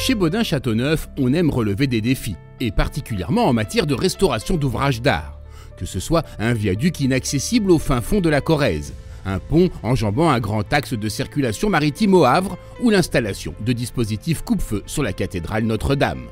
Chez Bodin-Châteauneuf, on aime relever des défis, et particulièrement en matière de restauration d'ouvrages d'art. Que ce soit un viaduc inaccessible au fin fond de la Corrèze, un pont enjambant un grand axe de circulation maritime au Havre ou l'installation de dispositifs coupe-feu sur la cathédrale Notre-Dame.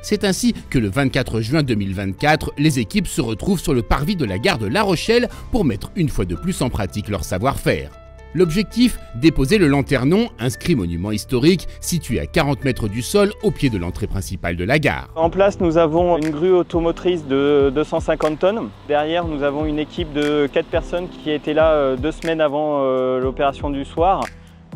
C'est ainsi que le 24 juin 2024, les équipes se retrouvent sur le parvis de la gare de La Rochelle pour mettre une fois de plus en pratique leur savoir-faire. L'objectif, déposer le lanternon, inscrit monument historique, situé à 40 mètres du sol au pied de l'entrée principale de la gare. En place, nous avons une grue automotrice de 250 tonnes. Derrière, nous avons une équipe de 4 personnes qui étaient là 2 semaines avant l'opération du soir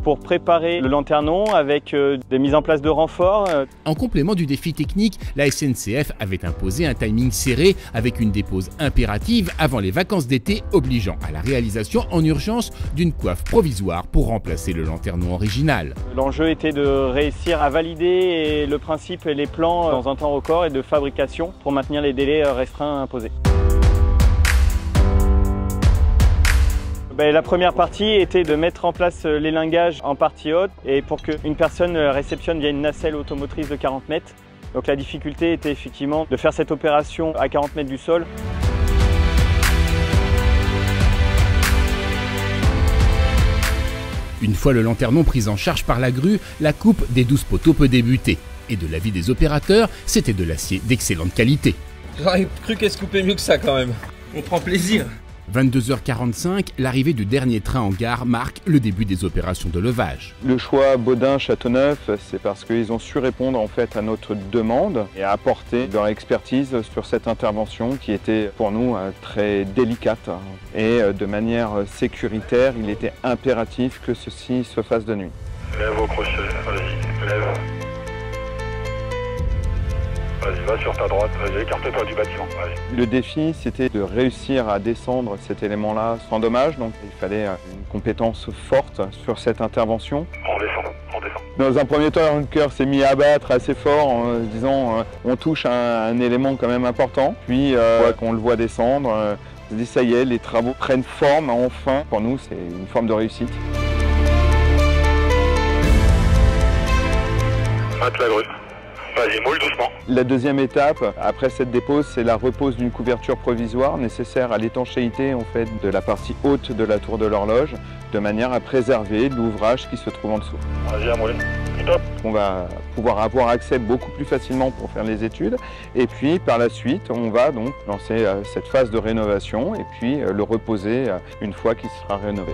pour préparer le lanternon avec des mises en place de renforts. En complément du défi technique, la SNCF avait imposé un timing serré avec une dépose impérative avant les vacances d'été obligeant à la réalisation en urgence d'une coiffe provisoire pour remplacer le lanternon original. L'enjeu était de réussir à valider le principe et les plans dans un temps record et de fabrication pour maintenir les délais restreints imposés. La première partie était de mettre en place l'élinguage en partie haute et pour qu'une personne réceptionne via une nacelle automotrice de 40 mètres. Donc la difficulté était effectivement de faire cette opération à 40 mètres du sol. Une fois le lanternon pris en charge par la grue, la coupe des 12 poteaux peut débuter. Et de l'avis des opérateurs, c'était de l'acier d'excellente qualité. J'aurais cru qu'elle se coupait mieux que ça quand même. On prend plaisir. 22h45, l'arrivée du dernier train en gare marque le début des opérations de levage. Le choix Bodin-Châteauneuf, c'est parce qu'ils ont su répondre en fait à notre demande et apporter leur expertise sur cette intervention qui était pour nous très délicate. Et de manière sécuritaire, il était impératif que ceci se fasse de nuit. Lève au crochet, vas-y, lève. Vas-y, va sur ta droite, vas-y, écarte-toi du bâtiment. Allez. Le défi, c'était de réussir à descendre cet élément-là sans dommage, donc il fallait une compétence forte sur cette intervention. On descend, on descend. Dans un premier temps, le cœur s'est mis à battre assez fort en disant on touche un élément quand même important. Puis, qu'on le voit descendre, on se dit ça y est, les travaux prennent forme enfin. Pour nous, c'est une forme de réussite. Mate la grue. Vas-y, moule doucement. La deuxième étape, après cette dépose, c'est la repose d'une couverture provisoire nécessaire à l'étanchéité en fait, de la partie haute de la tour de l'horloge, de manière à préserver l'ouvrage qui se trouve en dessous. Vas-y, à mouler. Stop. On va pouvoir avoir accès beaucoup plus facilement pour faire les études. Et puis, par la suite, on va donc lancer cette phase de rénovation et puis le reposer une fois qu'il sera rénové.